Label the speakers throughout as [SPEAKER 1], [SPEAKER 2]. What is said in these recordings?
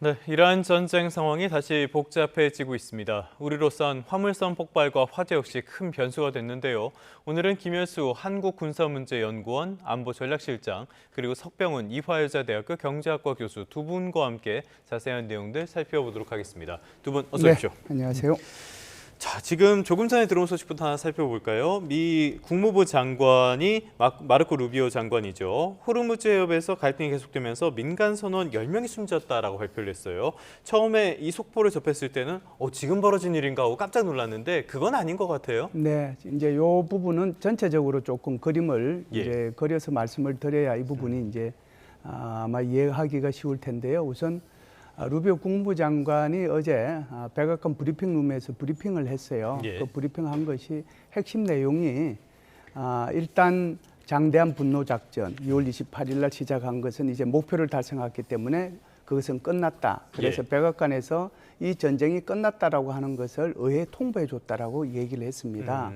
[SPEAKER 1] 네, 이란 전쟁 상황이 다시 복잡해지고 있습니다. 우리로선 화물선 폭발과 화재 역시 큰 변수가 됐는데요. 오늘은 김현수 한국군사문제연구원 안보전략실장 그리고 석병훈 이화여자대학교 경제학과 교수 두 분과 함께 자세한 내용들 살펴보도록 하겠습니다. 두 분 어서 오십시오.
[SPEAKER 2] 네, 안녕하세요.
[SPEAKER 1] 자, 지금 조금 전에 들어온 소식부터 하나 살펴볼까요? 미 국무부 장관이 마르코 루비오 장관이죠. 호르무즈 해협에서 갈등이 계속되면서 민간 선원 10명이 숨졌다라고 발표를 했어요. 처음에 이 속보를 접했을 때는 지금 벌어진 일인가 하고 깜짝 놀랐는데 그건 아닌 것 같아요.
[SPEAKER 2] 네, 이제 요 부분은 전체적으로 조금 그림을 이제 그려서 말씀을 드려야 이 부분이 이제 아마 이해하기가 쉬울 텐데요. 우선 루비오 국무부 장관이 어제 백악관 브리핑룸에서 브리핑을 했어요. 그 브리핑한 것이 핵심 내용이 일단 장대한 분노 작전 2월 28일 날 시작한 것은 이제 목표를 달성했기 때문에 그것은 끝났다. 그래서 백악관에서 이 전쟁이 끝났다라고 하는 것을 의회에 통보해 줬다라고 얘기를 했습니다.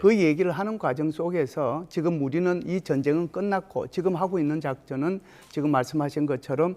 [SPEAKER 2] 그 얘기를 하는 과정 속에서 지금 우리는 이 전쟁은 끝났고 지금 하고 있는 작전은 지금 말씀하신 것처럼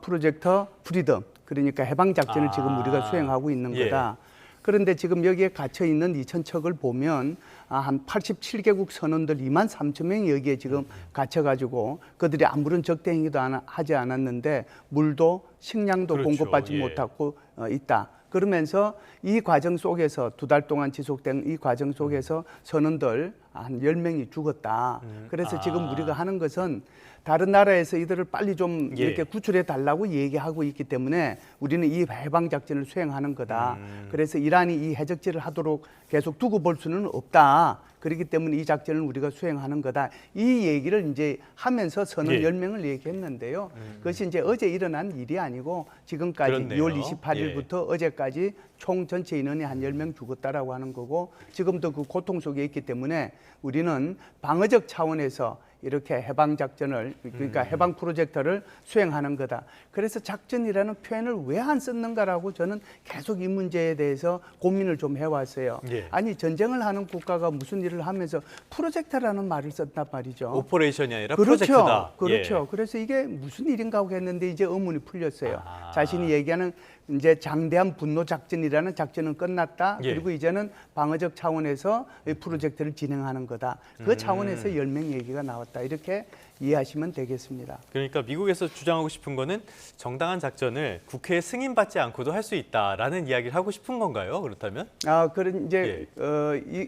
[SPEAKER 2] 프로젝터 프리덤, 그러니까 해방 작전을 지금 우리가 수행하고 있는 거다. 그런데 지금 여기에 갇혀 있는 2,000척을 보면 한 87개국 선원들 2만 3천 명이 여기에 지금 갇혀가지고 그들이 아무런 적대 행위도 하지 않았는데 물도 식량도 공급받지 못하고 있다. 그러면서 이 과정 속에서 2달 동안 지속된 이 과정 속에서 선원들 한 10명이 죽었다. 그래서 지금 우리가 하는 것은 다른 나라에서 이들을 빨리 좀 이렇게 구출해 달라고 얘기하고 있기 때문에 우리는 이 해방 작전을 수행하는 거다. 그래서 이란이 이 해적질을 하도록 계속 두고 볼 수는 없다. 그렇기 때문에 이 작전을 우리가 수행하는 거다. 이 얘기를 이제 하면서 선언 10명을 얘기했는데요. 그것이 이제 어제 일어난 일이 아니고 지금까지
[SPEAKER 1] 그렇네요.
[SPEAKER 2] 2월 28일부터 어제까지 총 전체 인원이 한 10명 죽었다라고 하는 거고 지금도 그 고통 속에 있기 때문에 우리는 방어적 차원에서 이렇게 해방 작전을 그러니까 해방 프로젝트를 수행하는 거다. 그래서 작전이라는 표현을 왜 안 썼는가라고 저는 계속 이 문제에 대해서 고민을 좀 해왔어요. 아니 전쟁을 하는 국가가 무슨 일을 하면서 프로젝트라는 말을 썼단 말이죠.
[SPEAKER 1] 오퍼레이션이 아니라 프로젝트다.
[SPEAKER 2] 그렇죠. 그래서 이게 무슨 일인가 하고 했는데 이제 의문이 풀렸어요. 자신이 얘기하는 이제 장대한 분노 작전이라는 작전은 끝났다. 그리고 이제는 방어적 차원에서 이 프로젝트를 진행하는 거다. 그 차원에서 10명 얘기가 나왔다. 이렇게 이해하시면 되겠습니다.
[SPEAKER 1] 그러니까 미국에서 주장하고 싶은 거는 정당한 작전을 국회에 승인받지 않고도 할 수 있다라는 이야기를 하고 싶은 건가요? 그렇다면?
[SPEAKER 2] 그런 이제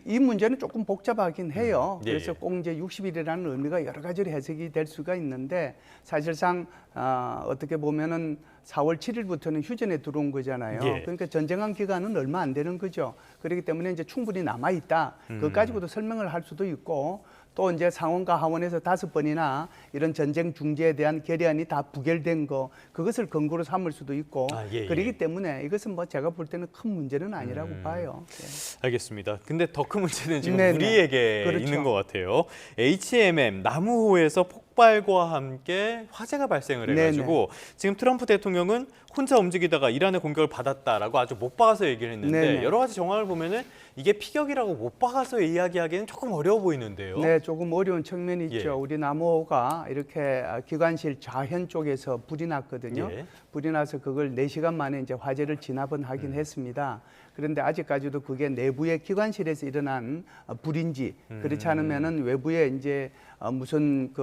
[SPEAKER 2] 이 문제는 조금 복잡하긴 해요. 그래서 꼭 이제 60일이라는 의미가 여러 가지로 해석이 될 수가 있는데 사실상 어떻게 보면은 4월 7일부터는 휴전에 들어온 거잖아요. 그러니까 전쟁한 기간은 얼마 안 되는 거죠. 그렇기 때문에 이제 충분히 남아 있다. 그것 가지고도 설명을 할 수도 있고 또 이제 상원과 하원에서 5번이나 이런 전쟁 중지에 대한 결의안이 다 부결된 거 그것을 근거로 삼을 수도 있고 그렇기 때문에 이것은 뭐 제가 볼 때는 큰 문제는 아니라고 봐요.
[SPEAKER 1] 알겠습니다. 근데 더 큰 문제는 지금 우리에게 있는 것 같아요. HMM 나무호에서 폭발과 함께 화재가 발생을 해가지고 지금 트럼프 대통령은 혼자 움직이다가 이란의 공격을 받았다라고 아주 못 박아서 얘기를 했는데 여러 가지 정황을 보면은 이게 피격이라고 못 박아서 이야기하기는 조금 어려워 보이는데요.
[SPEAKER 2] 네, 조금 어려운 측면이 있죠. 우리 나무호가 이렇게 기관실 좌현 쪽에서 불이 났거든요. 불이 나서 그걸 4시간 만에 이제 화재를 진압은 하긴 했습니다. 그런데 아직까지도 그게 내부의 기관실에서 일어난 불인지 그렇지 않으면은 외부에 이제 무슨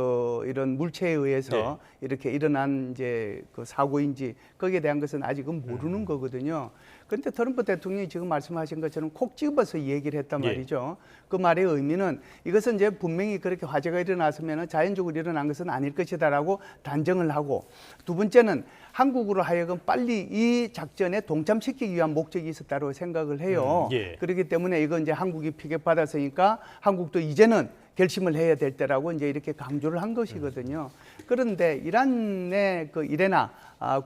[SPEAKER 2] 이런 물체에 의해서 이렇게 일어난 이제 그 사고인지 거기에 대한 것은 아직은 모르는 거거든요. 그런데 트럼프 대통령이 지금 말씀하신 것처럼 콕 집어서 얘기를 했단 말이죠. 그 말의 의미는 이것은 이제 분명히 그렇게 화재가 일어났으면 자연적으로 일어난 것은 아닐 것이다라고 단정을 하고 두 번째는 한국으로 하여금 빨리 이 작전에 동참시키기 위한 목적이 있었다고 생각을 해요. 그렇기 때문에 이건 이제 한국이 피격받았으니까 한국도 이제는 결심을 해야 될 때라고 이제 이렇게 강조를 한 것이거든요. 그런데 이란의 그 이레나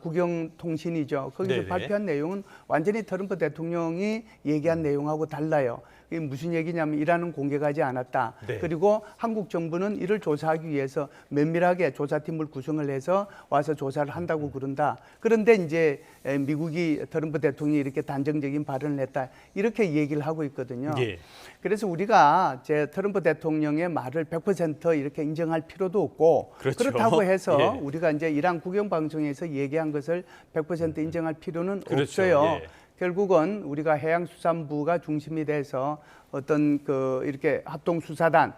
[SPEAKER 2] 국영통신이죠. 거기서 발표한 내용은 완전히 트럼프 대통령이 얘기한 내용하고 달라요. 이게 무슨 얘기냐면 이란은 공개하지 않았다. 그리고 한국 정부는 이를 조사하기 위해서 면밀하게 조사팀을 구성을 해서 와서 조사를 한다고 그런다. 그런데 이제 미국이 트럼프 대통령이 이렇게 단정적인 발언을 했다. 이렇게 얘기를 하고 있거든요. 그래서 우리가 트럼프 대통령의 말을 100% 이렇게 인정할 필요도 없고 그렇다고 해서 우리가 이제 이란 국영방송에서 얘기한 것을 100% 인정할 필요는
[SPEAKER 1] 그렇죠.
[SPEAKER 2] 없어요.
[SPEAKER 1] 예.
[SPEAKER 2] 결국은 우리가 해양수산부가 중심이 돼서 어떤 이렇게 합동수사단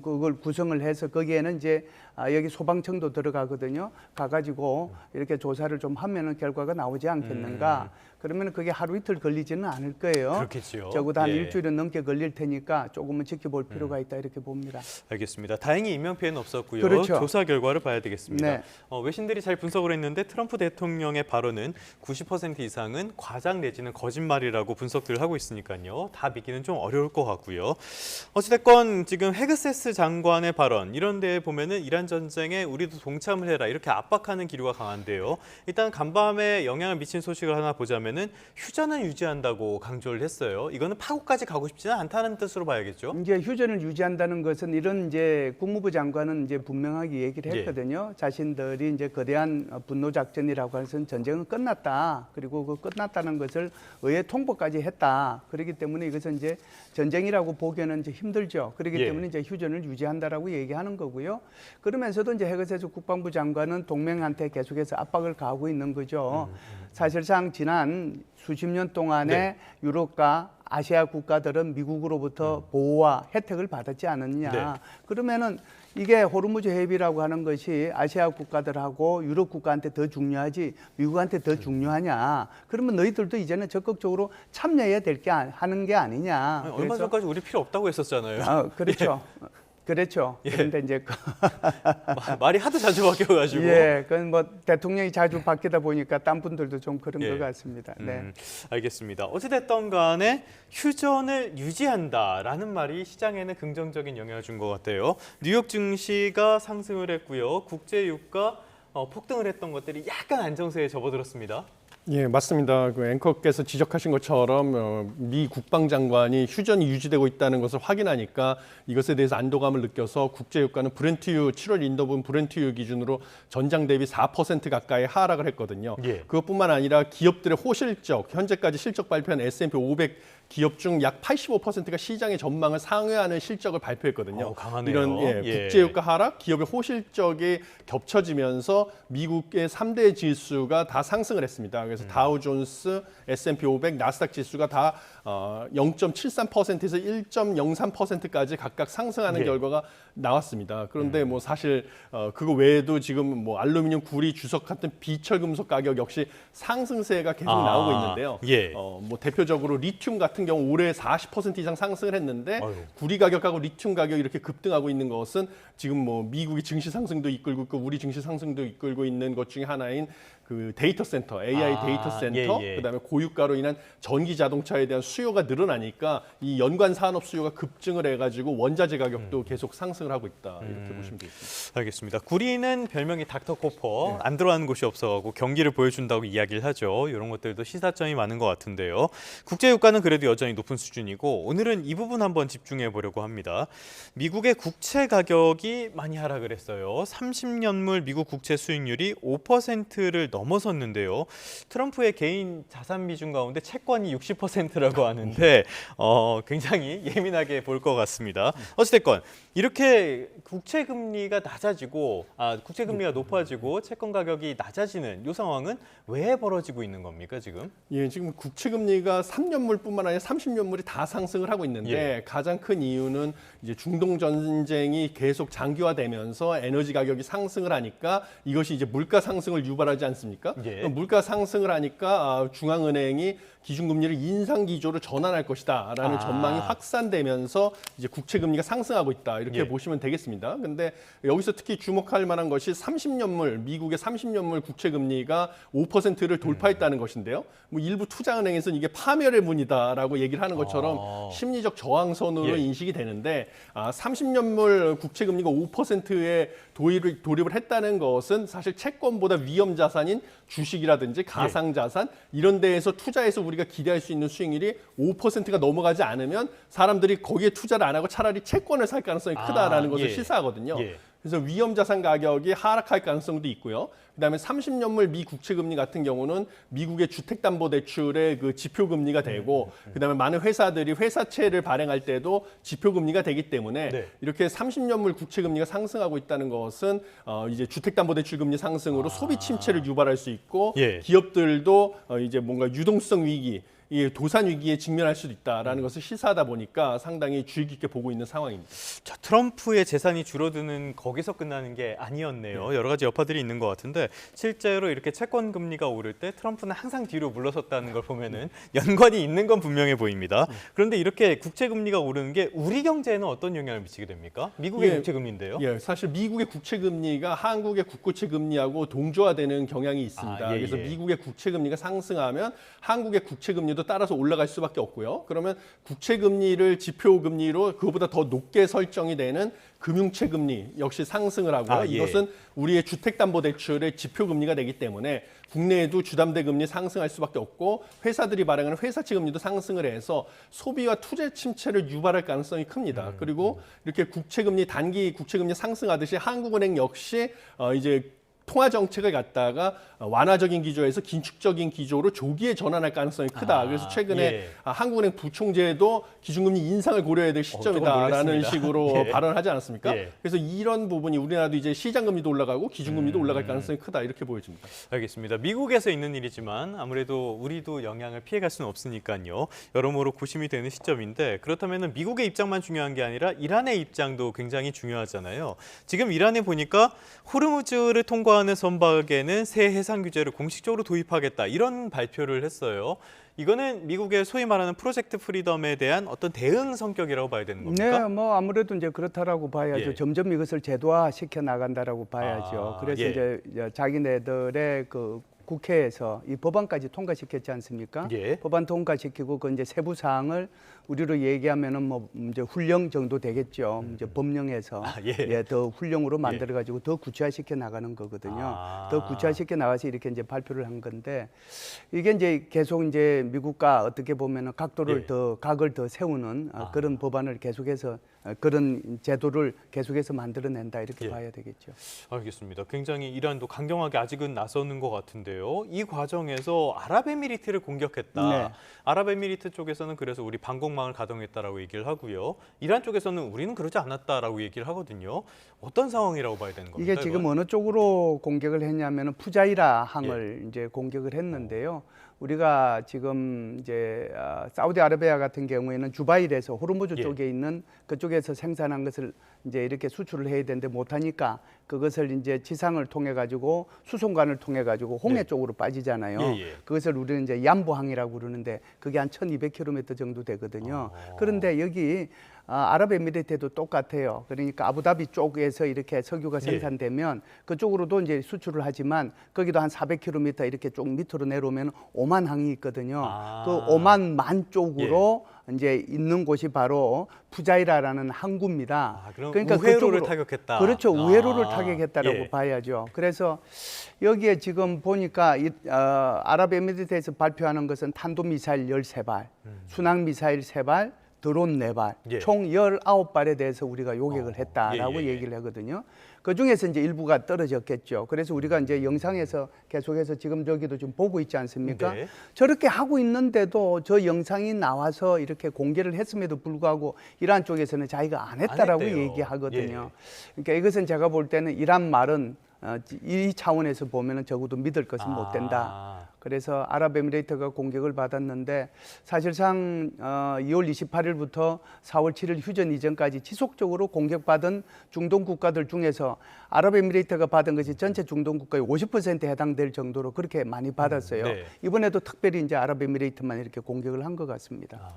[SPEAKER 2] 그걸 구성을 해서 거기에는 이제 여기 소방청도 들어가거든요. 가가지고 이렇게 조사를 좀 하면은 결과가 나오지 않겠는가. 그러면 그게 하루 이틀 걸리지는 않을 거예요.
[SPEAKER 1] 그렇겠죠.
[SPEAKER 2] 적어도 한
[SPEAKER 1] 예.
[SPEAKER 2] 일주일은 넘게 걸릴 테니까 조금은 지켜볼 필요가 있다 이렇게 봅니다.
[SPEAKER 1] 알겠습니다. 다행히 인명피해는 없었고요.
[SPEAKER 2] 그렇죠.
[SPEAKER 1] 조사 결과를 봐야 되겠습니다.
[SPEAKER 2] 네.
[SPEAKER 1] 외신들이 잘 분석을 했는데 트럼프 대통령의 발언은 90% 이상은 과장 내지는 거짓말이라고 분석들을 하고 있으니까요. 다 믿기는 좀 어려울 것 같고요. 어찌됐건 지금 헤그세스 장관의 발언 이런 데에 보면은 이란 전쟁에 우리도 동참을 해라 이렇게 압박하는 기류가 강한데요. 일단 간밤에 영향을 미친 소식을 하나 보자면은 휴전은 유지한다고 강조를 했어요. 이거는 파국까지 가고 싶지는 않다는 뜻으로 봐야겠죠.
[SPEAKER 2] 이제 휴전을 유지한다는 것은 이런 이제 국무부 장관은 이제 분명하게 얘기를 했거든요. 자신들이 이제 거대한 분노 작전이라고 해서 전쟁은 끝났다. 그리고 그 끝났다는 것을 의회 통보까지 했다. 그렇기 때문에 이것은 이제 전쟁이라고 보기에는 이제 힘들죠. 그렇기 때문에 이제 휴전을 유지한다라고 얘기하는 거고요. 그러면서도 이제 헤그세스 국방부 장관은 동맹한테 계속해서 압박을 가하고 있는 거죠. 사실상 지난 수십 년 동안에 유럽과 아시아 국가들은 미국으로부터 보호와 혜택을 받았지 않았냐. 그러면은 이게 호르무즈 해협이라고 하는 것이 아시아 국가들하고 유럽 국가한테 더 중요하지 미국한테 더 중요하냐. 그러면 너희들도 이제는 적극적으로 참여해야 될 게 하는 게 아니냐.
[SPEAKER 1] 얼마 전까지 우리 필요 없다고 했었잖아요.
[SPEAKER 2] 그렇죠. 그렇죠. 그런데 이제
[SPEAKER 1] 말이 하도 자주 바뀌어가지고.
[SPEAKER 2] 그건 뭐 대통령이 자주 바뀌다 보니까 딴 분들도 좀 그런 것 같습니다. 네.
[SPEAKER 1] 알겠습니다. 어찌됐든 간에 휴전을 유지한다라는 말이 시장에는 긍정적인 영향을 준 것 같아요. 뉴욕 증시가 상승을 했고요. 국제 유가 폭등을 했던 것들이 약간 안정세에 접어들었습니다.
[SPEAKER 3] 예, 맞습니다. 그 앵커께서 지적하신 것처럼 미 국방장관이 휴전이 유지되고 있다는 것을 확인하니까 이것에 대해서 안도감을 느껴서 국제유가는 브렌트유 7월 인더분 브렌트유 기준으로 전장 대비 4% 가까이 하락을 했거든요. 그것뿐만 아니라 기업들의 호실적, 현재까지 실적 발표한 S&P 500 기업 중 약 85%가 시장의 전망을 상회하는 실적을 발표했거든요.
[SPEAKER 1] 강하네요.
[SPEAKER 3] 이런 국제유가 하락, 기업의 호실적이 겹쳐지면서 미국의 3대 지수가 다 상승을 했습니다. 그래서 다우존스, S&P 500, 나스닥 지수가 다 0.73%에서 1.03%까지 각각 상승하는 결과가 나왔습니다. 그런데 뭐 사실 그거 외에도 지금 뭐 알루미늄, 구리, 주석 같은 비철 금속 가격 역시 상승세가 계속 나오고 있는데요. 뭐 대표적으로 리튬 같은 경우 올해 40% 이상 상승을 했는데 구리 가격하고 리튬 가격이 이렇게 급등하고 있는 것은 지금 뭐 미국의 증시 상승도 이끌고 있고 우리 증시 상승도 이끌고 있는 것 중에 하나인 그 데이터 센터, AI 데이터 센터, 그다음에 고유가로 인한 전기 자동차에 대한 수요가 늘어나니까 이 연관 산업 수요가 급증을 해가지고 원자재 가격도 계속 상승을 하고 있다 이렇게 보시면 되겠습니다.
[SPEAKER 1] 알겠습니다. 구리는 별명이 닥터 코퍼, 안 들어가는 곳이 없어가고 경기를 보여준다고 이야기를 하죠. 이런 것들도 시사점이 많은 것 같은데요. 국제유가는 그래도 여전히 높은 수준이고 오늘은 이 부분 한번 집중해 보려고 합니다. 미국의 국채 가격이 많이 하락을 했어요. 30년물 미국 국채 수익률이 5%를 넘어섰는데요. 트럼프의 개인 자산 비중 가운데 채권이 60%라고 하는데 굉장히 예민하게 볼 것 같습니다. 어찌됐건 이렇게 국채 금리가 낮아지고 국채 금리가 높아지고 채권 가격이 낮아지는 이 상황은 왜 벌어지고 있는 겁니까 지금?
[SPEAKER 3] 예, 지금 국채 금리가 3년물뿐만 아니라 30년물이 다 상승을 하고 있는데 가장 큰 이유는 이제 중동 전쟁이 계속 장기화되면서 에너지 가격이 상승을 하니까 이것이 이제 물가 상승을 유발하지 않습니까? 물가 상승을 하니까 중앙은행이 기준금리를 인상 기조로 전환할 것이다라는 전망이 확산되면서 이제 국채 금리가 상승하고 있다 이렇게 보시면 되겠습니다. 근데 여기서 특히 주목할 만한 것이 30년물 미국의 30년물 국채 금리가 5%를 돌파했다는 것인데요. 뭐 일부 투자은행에서는 이게 파멸의 문이다라고 얘기를 하는 것처럼 심리적 저항선으로 인식이 되는데 30년물 국채 금리가 5%에 돌입을 했다는 것은 사실 채권보다 위험 자산인 주식이라든지 가상자산 이런 데에서 투자해서 우리가 기대할 수 있는 수익률이 5%가 넘어가지 않으면 사람들이 거기에 투자를 안 하고 차라리 채권을 살 가능성이 크다라는 것을 시사하거든요. 그래서 위험 자산 가격이 하락할 가능성도 있고요. 그다음에 30년물 미 국채 금리 같은 경우는 미국의 주택담보대출의 그 지표 금리가 되고, 그다음에 많은 회사들이 회사채를 발행할 때도 지표 금리가 되기 때문에
[SPEAKER 1] 네.
[SPEAKER 3] 이렇게 30년물 국채 금리가 상승하고 있다는 것은 이제 주택담보대출 금리 상승으로 소비 침체를 유발할 수 있고,
[SPEAKER 1] 예.
[SPEAKER 3] 기업들도 이제 뭔가 유동성 위기, 이 도산 위기에 직면할 수도 있다라는 것을 시사하다 보니까 상당히 주의 깊게 보고 있는 상황입니다.
[SPEAKER 1] 자, 트럼프의 재산이 줄어드는 거기서 끝나는 게 아니었네요. 여러 가지 여파들이 있는 것 같은데 실제로 이렇게 채권 금리가 오를 때 트럼프는 항상 뒤로 물러섰다는 걸 보면은 연관이 있는 건 분명해 보입니다. 그런데 이렇게 국채 금리가 오르는 게 우리 경제에는 어떤 영향을 미치게 됩니까? 미국의
[SPEAKER 3] 예.
[SPEAKER 1] 국채 금리인데요.
[SPEAKER 3] 예, 사실 미국의 국채 금리가 한국의 국고채 금리하고 동조화되는 경향이 있습니다.
[SPEAKER 1] 예,
[SPEAKER 3] 그래서
[SPEAKER 1] 예.
[SPEAKER 3] 미국의 국채 금리가 상승하면 한국의 국채 금리도 따라서 올라갈 수밖에 없고요. 그러면 국채 금리를 지표 금리로 그거보다 더 높게 설정이 되는 금융채 금리 역시 상승을 하고요.
[SPEAKER 1] 예.
[SPEAKER 3] 이것은 우리의 주택담보대출의 지표 금리가 되기 때문에 국내에도 주담대 금리 상승할 수밖에 없고, 회사들이 발행하는 회사채 금리도 상승을 해서 소비와 투자 침체를 유발할 가능성이 큽니다. 그리고 이렇게 국채 금리, 단기 국채 금리 상승하듯이 한국은행 역시 이제 통화 정책을 갖다가 완화적인 기조에서 긴축적인 기조로 조기에 전환할 가능성이 크다. 그래서 최근에
[SPEAKER 1] 예.
[SPEAKER 3] 한국은행 부총재도 기준금리 인상을 고려해야 될 시점이다라는
[SPEAKER 1] 놀랐습니다.
[SPEAKER 3] 식으로
[SPEAKER 1] 예.
[SPEAKER 3] 발언하지 않았습니까?
[SPEAKER 1] 예.
[SPEAKER 3] 그래서 이런 부분이 우리나라도 이제 시장금리도 올라가고 기준금리도 올라갈 가능성이 크다, 이렇게 보여집니다.
[SPEAKER 1] 알겠습니다. 미국에서 있는 일이지만 아무래도 우리도 영향을 피해갈 수는 없으니까요. 여러모로 고심이 되는 시점인데, 그렇다면 미국의 입장만 중요한 게 아니라 이란의 입장도 굉장히 중요하잖아요. 지금 이란에 보니까 호르무즈를 통과하는 선박에는 새 해상 규제를 공식적으로 도입하겠다, 이런 발표를 했어요. 이거는 미국의 소위 말하는 프로젝트 프리덤에 대한 어떤 대응 성격이라고 봐야 되는 겁니까?
[SPEAKER 2] 네, 뭐 아무래도 이제 그렇다라고 봐야죠.
[SPEAKER 1] 예.
[SPEAKER 2] 점점 이것을 제도화 시켜 나간다라고 봐야죠. 그래서
[SPEAKER 1] 예.
[SPEAKER 2] 이제 자기네들의 그 국회에서 이 법안까지 통과시켰지 않습니까?
[SPEAKER 1] 예.
[SPEAKER 2] 법안 통과시키고 그 이제 세부 사항을 우리로 얘기하면은 뭐 이제 훈령 정도 되겠죠. 이제 법령에서
[SPEAKER 1] 예.
[SPEAKER 2] 더 훈령으로 만들어 가지고 더 구체화시켜 나가는 거거든요. 더 구체화시켜 나가서 이렇게 이제 발표를 한 건데, 이게 이제 계속 이제 미국과 어떻게 보면은 각도를 각을 더 세우는 그런 법안을 계속해서 그런 제도를 계속해서 만들어낸다, 이렇게 봐야 되겠죠.
[SPEAKER 1] 알겠습니다. 굉장히 이란도 강경하게 아직은 나서는 것 같은데요. 이 과정에서 아랍에미리트를 공격했다.
[SPEAKER 2] 네.
[SPEAKER 1] 아랍에미리트 쪽에서는 그래서 우리 방공망을 가동했다라고 얘기를 하고요. 이란 쪽에서는 우리는 그러지 않았다라고 얘기를 하거든요. 어떤 상황이라고 봐야 되는 겁니까?
[SPEAKER 2] 이게 지금 어느 쪽으로 공격을 했냐면은 푸자이라 항을 이제 공격을 했는데요. 우리가 지금 이제 사우디아라비아 같은 경우에는 주바일에서 호르무즈 쪽에 있는 그쪽에서 생산한 것을 이제 이렇게 수출을 해야 되는데 못하니까 그것을 이제 지상을 통해 가지고 수송관을 통해 가지고 홍해 쪽으로 빠지잖아요. 그것을 우리는 이제 얌보항이라고 그러는데 그게 한 1,200km 정도 되거든요. 그런데 여기 아랍에미리트도 똑같아요. 그러니까 아부다비 쪽에서 이렇게 석유가 생산되면 그쪽으로도 이제 수출을 하지만 거기도 한 400km 이렇게 쭉 밑으로 내려오면 오만항이 있거든요. 그 오만만 쪽으로 이제 있는 곳이 바로 푸자이라라는 항구입니다.
[SPEAKER 1] 그러니까 우회로를 타격했다.
[SPEAKER 2] 그렇죠. 우회로를 타격했다라고 봐야죠. 그래서 여기에 지금 보니까 아랍에미리트에서 발표하는 것은 탄도미사일 13발, 순항미사일 3발, 드론 4발, 총 19발에 대해서 우리가 요격을 했다라고 얘기를 하거든요. 그 중에서 이제 일부가 떨어졌겠죠. 그래서 우리가 이제 영상에서 계속해서 지금 저기도 좀 보고 있지 않습니까? 저렇게 하고 있는데도 저 영상이 나와서 이렇게 공개를 했음에도 불구하고 이란 쪽에서는 자기가 안 했다라고 얘기하거든요. 그러니까 이것은 제가 볼 때는 이란 말은 이 차원에서 보면은 적어도 믿을 것은 못 된다. 그래서 아랍에미레이트가 공격을 받았는데 사실상 2월 28일부터 4월 7일 휴전 이전까지 지속적으로 공격받은 중동 국가들 중에서 아랍에미레이트가 받은 것이 전체 중동 국가의 50%에 해당될 정도로 그렇게 많이 받았어요. 이번에도 특별히 이제 아랍에미레이트만 이렇게 공격을 한 것 같습니다.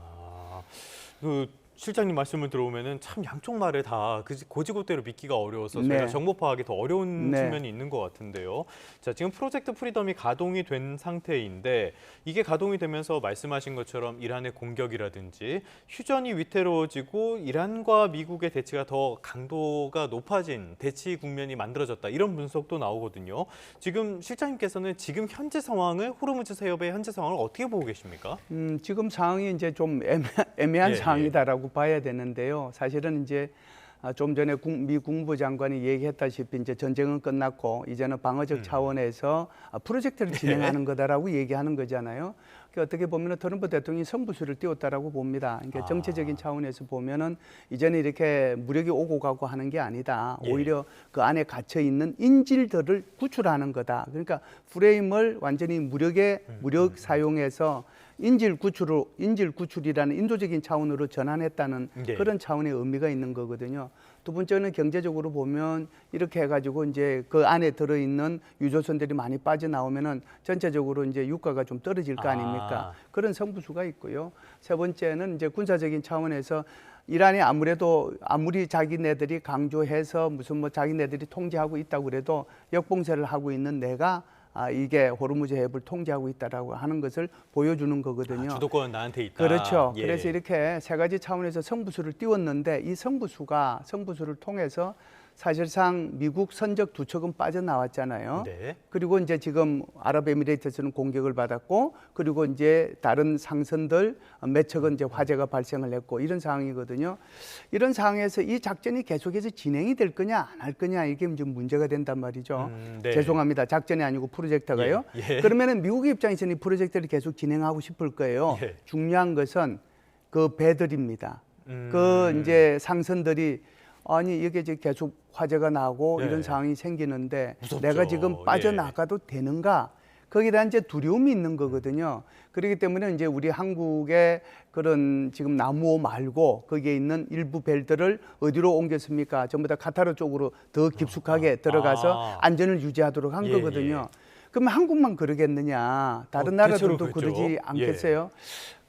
[SPEAKER 1] 실장님 말씀을 들어보면은 참 양쪽 말에 다 고지고대로 믿기가 어려워서 저희가 정보 파악이 더 어려운 측면이 있는 것 같은데요. 자, 지금 프로젝트 프리덤이 가동이 된 상태인데 이게 가동이 되면서 말씀하신 것처럼 이란의 공격이라든지 휴전이 위태로워지고 이란과 미국의 대치가 더 강도가 높아진 대치 국면이 만들어졌다, 이런 분석도 나오거든요. 지금 실장님께서는 지금 현재 상황을, 호르무즈 해협의 현재 상황을 어떻게 보고 계십니까?
[SPEAKER 2] 지금 상황이 이제 좀 애매한 상황이다라고 봐야 되는데요. 사실은 이제 좀 전에 미 국무부 장관이 얘기했다시피 이제 전쟁은 끝났고 이제는 방어적 차원에서 프로젝트를 진행하는 거다라고 얘기하는 거잖아요. 그러니까 어떻게 보면 트럼프 대통령이 승부수를 띄웠다라고 봅니다. 그러니까 정치적인 차원에서 보면은 이제는 이렇게 무력이 오고 가고 하는 게 아니다. 오히려 그 안에 갇혀 있는 인질들을 구출하는 거다. 그러니까 프레임을 완전히 무력 사용해서 인질 구출이라는 인도적인 차원으로 전환했다는 그런 차원의 의미가 있는 거거든요. 두 번째는 경제적으로 보면 이렇게 해가지고 이제 그 안에 들어있는 유조선들이 많이 빠져나오면은 전체적으로 이제 유가가 좀 떨어질 거 아닙니까? 그런 승부수가 있고요. 세 번째는 이제 군사적인 차원에서 이란이 아무리 자기네들이 강조해서 무슨 뭐 자기네들이 통제하고 있다고 그래도 역봉쇄를 하고 있는 내가 이게 호르무즈 해협을 통제하고 있다라고 하는 것을 보여주는 거거든요.
[SPEAKER 1] 주도권은 나한테 있다.
[SPEAKER 2] 그렇죠. 그래서 이렇게 세 가지 차원에서 승부수를 띄웠는데 이 승부수를 통해서 사실상 미국 선적 두 척은 빠져나왔잖아요.
[SPEAKER 1] 네.
[SPEAKER 2] 그리고 이제 지금 아랍에미레이트에서는 공격을 받았고, 그리고 이제 다른 상선들 몇 척은 이제 화재가 발생을 했고 이런 상황이거든요. 이런 상황에서 이 작전이 계속해서 진행이 될 거냐 안 할 거냐 이게 이제 문제가 된단 말이죠.
[SPEAKER 1] 네.
[SPEAKER 2] 죄송합니다. 작전이 아니고 프로젝트가요. 그러면은 미국 입장에서는 이 프로젝트를 계속 진행하고 싶을 거예요. 중요한 것은 그 배들입니다. 그 이제 상선들이 아니 이게 이제 계속 화재가 나고 이런 상황이 생기는데
[SPEAKER 1] 무섭죠.
[SPEAKER 2] 내가 지금 빠져나가도 되는가? 거기에 대한 이제 두려움이 있는 거거든요. 그렇기 때문에 이제 우리 한국의 그런 지금 나무호 말고 거기에 있는 일부 벨들을 어디로 옮겼습니까? 전부 다 카타르 쪽으로 더 깊숙하게 들어가서 안전을 유지하도록 한 거거든요. 그러면 한국만 그러겠느냐? 다른 나라들도 그러지 않겠어요?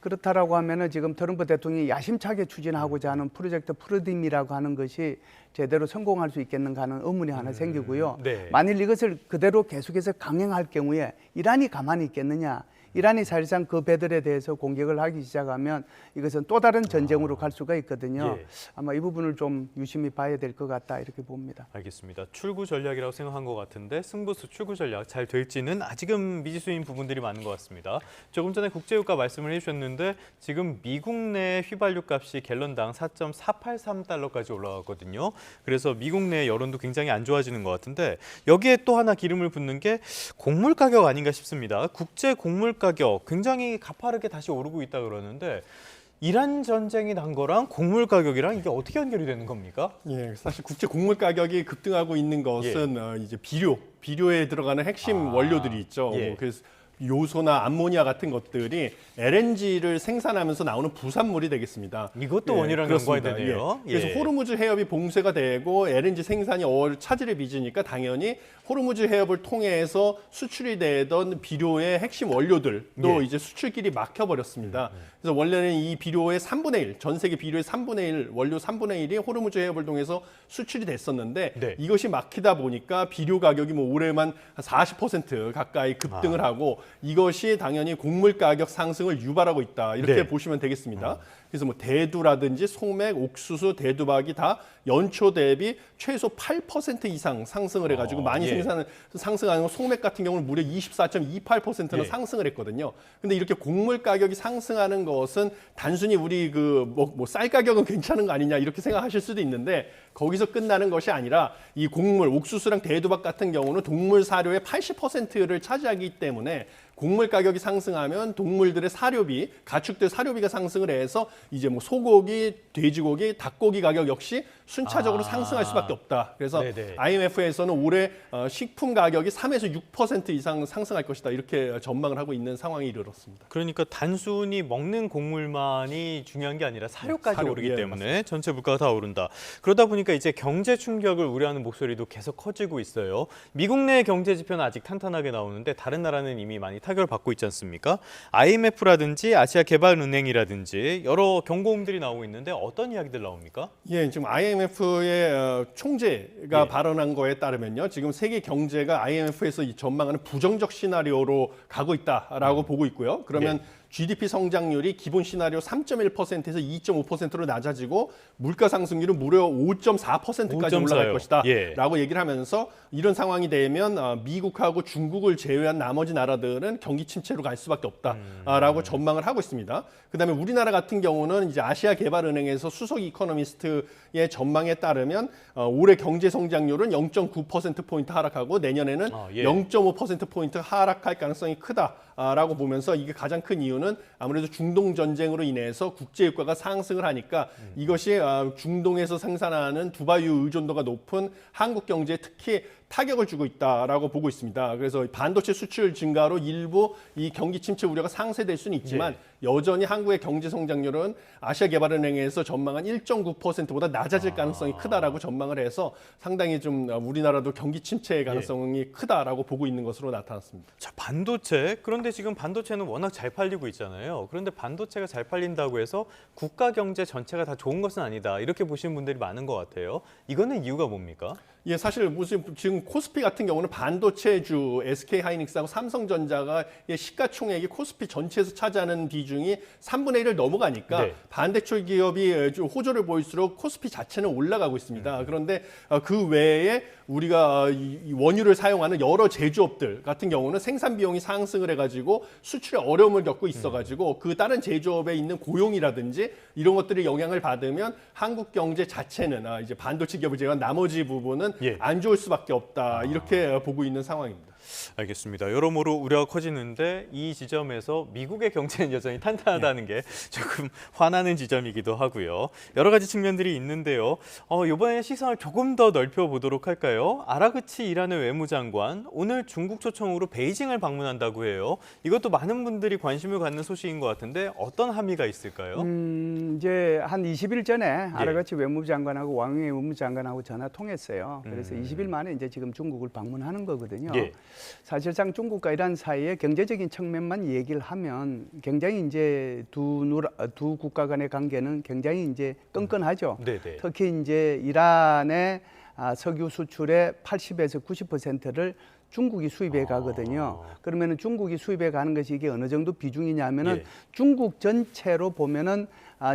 [SPEAKER 2] 그렇다라고 하면은 지금 트럼프 대통령이 야심차게 추진하고자 하는 프로젝트 프로딤이라고 하는 것이 제대로 성공할 수 있겠는가 하는 의문이 하나 생기고요. 만일 이것을 그대로 계속해서 강행할 경우에 이란이 가만히 있겠느냐? 이란이 사실상 그 배들에 대해서 공격을 하기 시작하면 이것은 또 다른 전쟁으로 갈 수가 있거든요. 아마 이 부분을 좀 유심히 봐야 될 것 같다 이렇게 봅니다.
[SPEAKER 1] 알겠습니다. 출구 전략이라고 생각한 것 같은데 승부수 출구 전략 잘 될지는 아직은 미지수인 부분들이 많은 것 같습니다. 조금 전에 국제유가 말씀을 해주셨는데 지금 미국 내 휘발유 값이 갤런당 4.483달러까지 올라갔거든요. 그래서 미국 내 여론도 굉장히 안 좋아지는 것 같은데 여기에 또 하나 기름을 붓는 게 곡물 가격 아닌가 싶습니다. 국제 곡물 가격 굉장히 가파르게 다시 오르고 있다 그러는데 이란 전쟁이 난 거랑 곡물 가격이랑 이게 어떻게 연결이 되는 겁니까?
[SPEAKER 3] 예, 사실 국제 곡물 가격이 급등하고 있는 것은 이제 비료에 들어가는 핵심 원료들이 있죠. 그래서 요소나 암모니아 같은 것들이 LNG를 생산하면서 나오는 부산물이 되겠습니다.
[SPEAKER 1] 이것도 원유랑 연관이 되네요.
[SPEAKER 3] 그래서 호르무즈 해협이 봉쇄가 되고 LNG 생산이 차질을 빚으니까 당연히 호르무즈 해협을 통해서 수출이 되던 비료의 핵심 원료들도 이제 수출길이 막혀버렸습니다. 그래서 원래는 이 비료의 3분의 1, 전 세계 비료의 3분의 1, 원료 3분의 1이 호르무즈 해협을 통해서 수출이 됐었는데 이것이 막히다 보니까 비료 가격이 뭐 올해만 40% 가까이 급등을 하고 이것이 당연히 곡물 가격 상승을 유발하고 있다. 이렇게 보시면 되겠습니다. 그래서 뭐 대두라든지 소맥, 옥수수, 대두박이 다 연초 대비 최소 8% 이상 상승을 해가지고 많이 상승하는 거 소맥 같은 경우는 무려 24.28%나 상승을 했거든요. 근데 이렇게 곡물 가격이 상승하는 것은 단순히 우리 뭐 쌀 가격은 괜찮은 거 아니냐 이렇게 생각하실 수도 있는데 거기서 끝나는 것이 아니라 이 곡물, 옥수수랑 대두박 같은 경우는 동물 사료의 80%를 차지하기 때문에 곡물 가격이 상승하면 동물들의 사료비, 가축들 사료비가 상승을 해서 이제 뭐 소고기, 돼지고기, 닭고기 가격 역시 순차적으로 상승할 수밖에 없다. 그래서 IMF에서는 올해 식품 가격이 3에서 6% 이상 상승할 것이다. 이렇게 전망을 하고 있는 상황이 이르렀습니다.
[SPEAKER 1] 그러니까 단순히 먹는 곡물만이 중요한 게 아니라 사료까지 오르기 때문에 맞습니다. 전체 물가가 다 오른다. 그러다 보니까 이제 경제 충격을 우려하는 목소리도 계속 커지고 있어요. 미국 내 경제 지표는 아직 탄탄하게 나오는데 다른 나라는 이미 많이 타격을 받고 있지 않습니까? IMF라든지 아시아개발은행이라든지 여러 경고음들이 나오고 있는데 어떤 이야기들 나옵니까?
[SPEAKER 3] 예, 지금 IMF의 총재가 발언한 거에 따르면요. 지금 세계 경제가 IMF에서 전망하는 부정적 시나리오로 가고 있다라고 보고 있고요. 그러면 GDP 성장률이 기본 시나리오 3.1%에서 2.5%로 낮아지고 물가 상승률은 무려 5.4%까지 올라갈 것이다 라고 얘기를 하면서 이런 상황이 되면 미국하고 중국을 제외한 나머지 나라들은 경기 침체로 갈 수밖에 없다라고 전망을 하고 있습니다. 그다음에 우리나라 같은 경우는 이제 아시아개발은행에서 수석 이코노미스트의 전망에 따르면 올해 경제 성장률은 0.9%포인트 하락하고 내년에는 0.5%포인트 하락할 가능성이 크다라고 보면서 이게 가장 큰 이유는 아무래도 중동 전쟁으로 인해서 국제 유가가 상승을 하니까 이것이 중동에서 생산하는 두바이유 의존도가 높은 한국 경제에 특히 타격을 주고 있다라고 보고 있습니다. 그래서 반도체 수출 증가로 일부 이 경기 침체 우려가 상쇄될 수는 있지만 여전히 한국의 경제 성장률은 아시아개발은행에서 전망한 1.9%보다 낮아질 가능성이 크다라고 전망을 해서 상당히 좀 우리나라도 경기 침체의 가능성이 크다라고 보고 있는 것으로 나타났습니다.
[SPEAKER 1] 자, 반도체. 그런데 지금 반도체는 워낙 잘 팔리고 있잖아요. 그런데 반도체가 잘 팔린다고 해서 국가 경제 전체가 다 좋은 것은 아니다. 이렇게 보시는 분들이 많은 것 같아요. 이거는 이유가 뭡니까?
[SPEAKER 3] 예, 사실 무슨 지금 코스피 같은 경우는 반도체주 SK하이닉스하고 삼성전자가 시가총액이 코스피 전체에서 차지하는 비중이 3분의 1을 넘어가니까 반도체 기업이 좀 호조를 보일수록 코스피 자체는 올라가고 있습니다. 그런데 그 외에 우리가 원유를 사용하는 여러 제조업들 같은 경우는 생산 비용이 상승을 해가지고 수출에 어려움을 겪고 있어가지고 그 다른 제조업에 있는 고용이라든지 이런 것들이 영향을 받으면 한국 경제 자체는 이제 반도체 기업을 제외한 나머지 부분은 안 좋을 수밖에 없다 이렇게 보고 있는 상황입니다.
[SPEAKER 1] 알겠습니다. 여러모로 우려가 커지는데 이 지점에서 미국의 경제는 여전히 탄탄하다는 게 조금 화나는 지점이기도 하고요. 여러 가지 측면들이 있는데요. 이번에 시선을 조금 더 넓혀보도록 할까요? 아라그치 이란의 외무장관, 오늘 중국 초청으로 베이징을 방문한다고 해요. 이것도 많은 분들이 관심을 갖는 소식인 것 같은데 어떤 함의가 있을까요?
[SPEAKER 2] 이제 한 20일 전에 아라그치 외무장관하고 왕이 외무장관하고 전화 통했어요. 그래서 20일 만에 이제 지금 중국을 방문하는 거거든요. 사실상 중국과 이란 사이의 경제적인 측면만 얘기를 하면 굉장히 이제 두 국가 간의 관계는 굉장히 이제 끈끈하죠. 특히 이제 이란의 석유 수출의 80에서 90%를 중국이 수입해 가거든요. 그러면은 중국이 수입해 가는 것이 이게 어느 정도 비중이냐면은 중국 전체로 보면은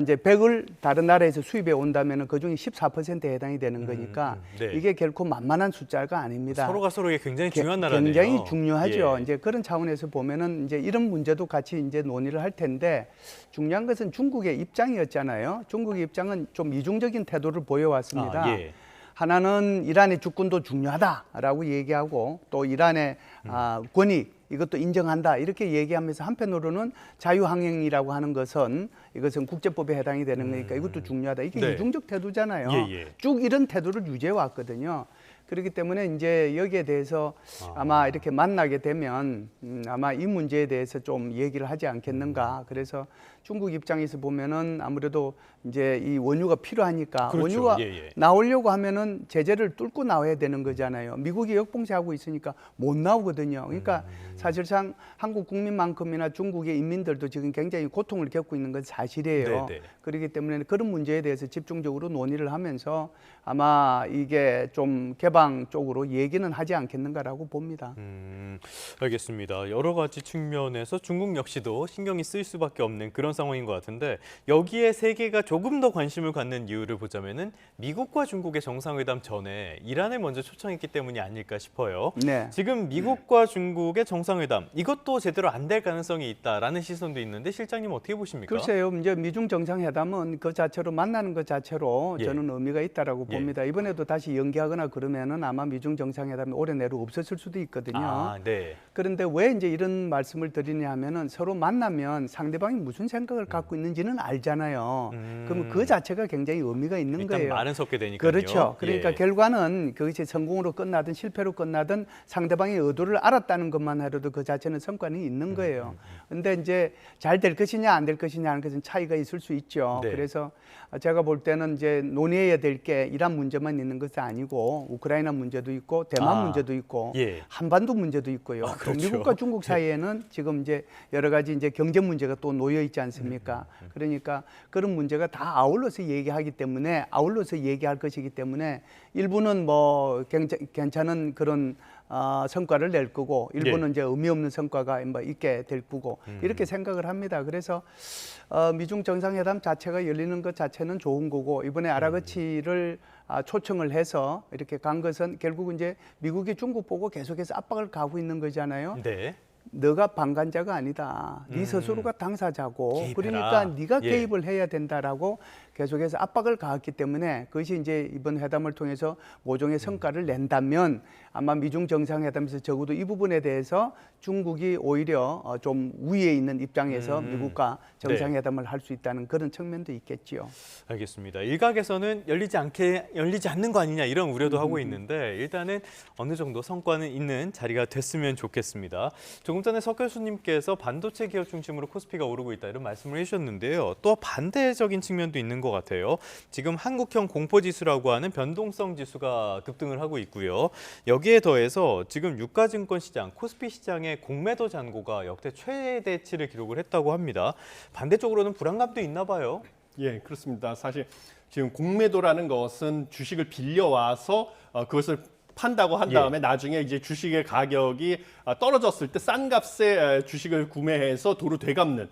[SPEAKER 2] 이제 100을 다른 나라에서 수입해 온다면은 그중에 14%에 해당이 되는 거니까 이게 결코 만만한 숫자가 아닙니다.
[SPEAKER 1] 서로가 서로에게 굉장히 중요한 나라네요.
[SPEAKER 2] 굉장히 중요하죠. 이제 그런 차원에서 보면은 이제 이런 문제도 같이 이제 논의를 할 텐데 중요한 것은 중국의 입장이었잖아요. 중국의 입장은 좀 이중적인 태도를 보여왔습니다. 하나는 이란의 주권도 중요하다라고 얘기하고 또 이란의 권익 이것도 인정한다 이렇게 얘기하면서 한편으로는 자유항행이라고 하는 것은 이것은 국제법에 해당이 되는 거니까 이것도 중요하다. 이게 이중적 태도잖아요. 쭉 이런 태도를 유지해 왔거든요. 그렇기 때문에 이제 여기에 대해서 아마 이렇게 만나게 되면 아마 이 문제에 대해서 좀 얘기를 하지 않겠는가. 그래서 중국 입장에서 보면은 아무래도 이제 이 원유가 필요하니까 원유가 나오려고 하면은 제재를 뚫고 나와야 되는 거잖아요. 미국이 역봉쇄하고 있으니까 못 나오거든요. 그러니까 사실상 한국 국민만큼이나 중국의 인민들도 지금 굉장히 고통을 겪고 있는 건 사실이에요. 그렇기 때문에 그런 문제에 대해서 집중적으로 논의를 하면서 아마 이게 좀 개방 쪽으로 얘기는 하지 않겠는가라고 봅니다.
[SPEAKER 1] 알겠습니다. 여러 가지 측면에서 중국 역시도 신경이 쓰일 수밖에 없는 그런 상황인 것 같은데 여기에 세계가 조금 더 관심을 갖는 이유를 보자면은 미국과 중국의 정상회담 전에 이란을 먼저 초청했기 때문이 아닐까 싶어요. 지금 미국과 중국의 정상회담 이것도 제대로 안 될 가능성이 있다라는 시선도 있는데 실장님 어떻게 보십니까?
[SPEAKER 2] 글쎄요. 이제 미중 정상회담은 그 자체로 만나는 것 자체로 저는 의미가 있다라고 봅니다. 이번에도 다시 연기하거나 그러면은 아마 미중 정상회담이 올해 내로 없었을 수도 있거든요. 그런데 왜 이제 이런 말씀을 드리냐 하면은 서로 만나면 상대방이 무슨 생각을 갖고 있는지는 알잖아요. 그러면 그 자체가 굉장히 의미가 있는
[SPEAKER 1] 일단
[SPEAKER 2] 거예요.
[SPEAKER 1] 말은 섞게 되니까요.
[SPEAKER 2] 그렇죠. 그러니까 결과는 그것이 성공으로 끝나든 실패로 끝나든 상대방의 의도를 알았다는 것만 해도 그 자체는 성과는 있는 거예요. 근데 이제 잘 될 것이냐 안 될 것이냐 하는 것은 차이가 있을 수 있죠. 그래서 제가 볼 때는 이제 논의해야 될 게 이란 문제만 있는 것이 아니고 우크라이나 문제도 있고 대만 문제도 있고 한반도 문제도 있고요. 또 미국과 중국 사이에는 지금 이제 여러 가지 이제 경제 문제가 또 놓여 있지 않습니까? 그러니까 그런 문제가 다 아울러서 얘기하기 때문에 아울러서 얘기할 것이기 때문에 일부는 뭐 괜찮은 그런 성과를 낼 거고 일본은 이제 의미 없는 성과가 뭐 있게 될 거고 이렇게 생각을 합니다. 그래서 미중 정상회담 자체가 열리는 것 자체는 좋은 거고 이번에 아라그치를 초청을 해서 이렇게 간 것은 결국은 이제 미국이 중국 보고 계속해서 압박을 가고 있는 거잖아요.
[SPEAKER 1] 네.
[SPEAKER 2] 너가 방관자가 아니다. 네 스스로가 당사자고
[SPEAKER 1] 개입해라.
[SPEAKER 2] 그러니까 네가
[SPEAKER 1] 예.
[SPEAKER 2] 개입을 해야 된다라고 계속해서 압박을 가했기 때문에 그것이 이제 이번 회담을 통해서 모종의 성과를 낸다면 아마 미중 정상회담에서 적어도 이 부분에 대해서 중국이 오히려 좀 우위에 있는 입장에서 미국과 정상회담을 할 수 있다는 그런 측면도 있겠지요.
[SPEAKER 1] 알겠습니다. 일각에서는 열리지 않는 거 아니냐 이런 우려도 하고 있는데 일단은 어느 정도 성과는 있는 자리가 됐으면 좋겠습니다. 조금 전에 석 교수님께서 반도체 기업 중심으로 코스피가 오르고 있다 이런 말씀을 해주셨는데요. 또 반대적인 측면도 있는 것 같아요. 지금 한국형 공포지수라고 하는 변동성 지수가 급등을 하고 있고요. 여기에 더해서 지금 유가증권 시장, 코스피 시장의 공매도 잔고가 역대 최대치를 기록을 했다고 합니다. 반대쪽으로는 불안감도 있나 봐요.
[SPEAKER 3] 예, 그렇습니다. 사실 지금 공매도라는 것은 주식을 빌려와서 그것을 판다고 한 다음에 나중에 이제 주식의 가격이 떨어졌을 때 싼 값에 주식을 구매해서 도로 되갚는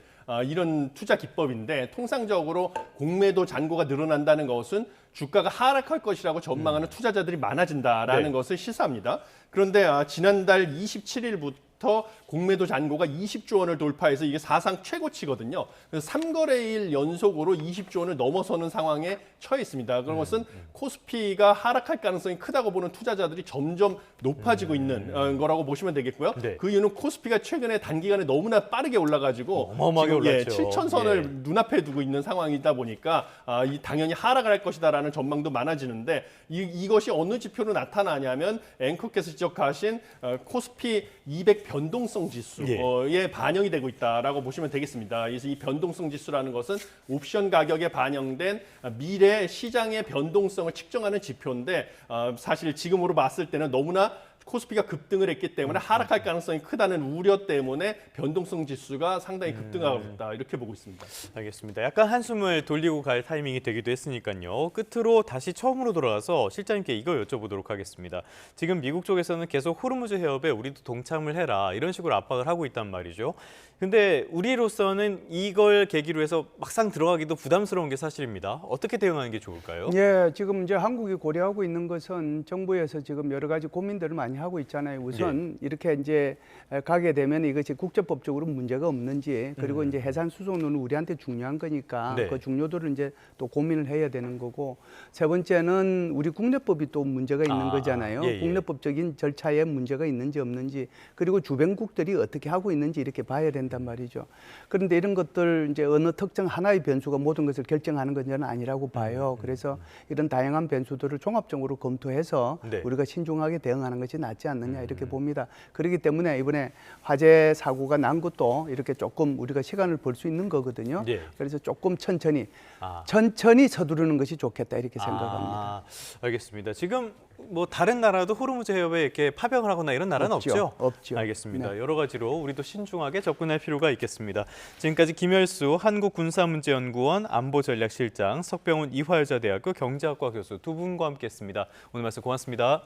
[SPEAKER 3] 이런 투자 기법인데 통상적으로 공매도 잔고가 늘어난다는 것은 주가가 하락할 것이라고 전망하는 투자자들이 많아진다라는 것을 시사합니다. 그런데 지난달 27일부터 공매도 잔고가 20조 원을 돌파해서 이게 사상 최고치거든요. 그래서 3거래일 연속으로 20조 원을 넘어서는 상황에 처해 있습니다. 그런 것은 코스피가 하락할 가능성이 크다고 보는 투자자들이 점점 높아지고 있는 거라고 보시면 되겠고요.
[SPEAKER 1] 네.
[SPEAKER 3] 그 이유는 코스피가 최근에 단기간에 너무나 빠르게 올라가지고
[SPEAKER 1] 어마어마하게 올랐죠.
[SPEAKER 3] 7천선을 눈앞에 두고 있는 상황이다 보니까 당연히 하락을 할 것이다라는 전망도 많아지는데 이것이 어느 지표로 나타나냐면 앵커께서 지적하신 코스피 200 변동성 지수에 반영이 되고 있다라고 보시면 되겠습니다. 그래서 이 변동성 지수라는 것은 옵션 가격에 반영된 미래 시장의 변동성을 측정하는 지표인데 사실 지금으로 봤을 때는 너무나 코스피가 급등을 했기 때문에 하락할 가능성이 크다는 우려 때문에 변동성 지수가 상당히 급등하고 있다 이렇게 보고 있습니다.
[SPEAKER 1] 알겠습니다. 약간 한숨을 돌리고 갈 타이밍이 되기도 했으니까요. 끝으로 다시 처음으로 돌아가서 실장님께 이거 여쭤보도록 하겠습니다. 지금 미국 쪽에서는 계속 호르무즈 해협에 우리도 동참을 해라 이런 식으로 압박을 하고 있단 말이죠. 근데 우리로서는 이걸 계기로 해서 막상 들어가기도 부담스러운 게 사실입니다. 어떻게 대응하는 게 좋을까요?
[SPEAKER 2] 예, 지금 이제 한국이 고려하고 있는 것은 정부에서 지금 여러 가지 고민들을 많이 하고 있잖아요. 우선 이렇게 이제 가게 되면 이것이 국제법적으로 문제가 없는지 그리고 이제 해산 수송로는 우리한테 중요한 거니까 그 중요도를 이제 또 고민을 해야 되는 거고 세 번째는 우리 국내법이 또 문제가 있는 거잖아요. 국내법적인 절차에 문제가 있는지 없는지 그리고 주변국들이 어떻게 하고 있는지 이렇게 봐야 된단 말이죠. 그런데 이런 것들 이제 어느 특정 하나의 변수가 모든 것을 결정하는 건 아니라고 봐요. 그래서 이런 다양한 변수들을 종합적으로 검토해서 우리가 신중하게 대응하는 것이 낫지 않느냐 이렇게 봅니다. 그렇기 때문에 이번에 화재 사고가 난 것도 이렇게 조금 우리가 시간을 벌 수 있는 거거든요. 그래서 조금 천천히 서두르는 것이 좋겠다 이렇게 생각합니다.
[SPEAKER 1] 알겠습니다. 지금 뭐 다른 나라도 호르무즈 해협에 이렇게 파병을 하거나 이런 나라는 없죠?
[SPEAKER 2] 없죠.
[SPEAKER 1] 알겠습니다. 네. 여러 가지로 우리도 신중하게 접근할 필요가 있겠습니다. 지금까지 김열수 한국군사문제연구원 안보전략실장, 석병훈 이화여자대학교 경제학과 교수 두 분과 함께했습니다. 오늘 말씀 고맙습니다.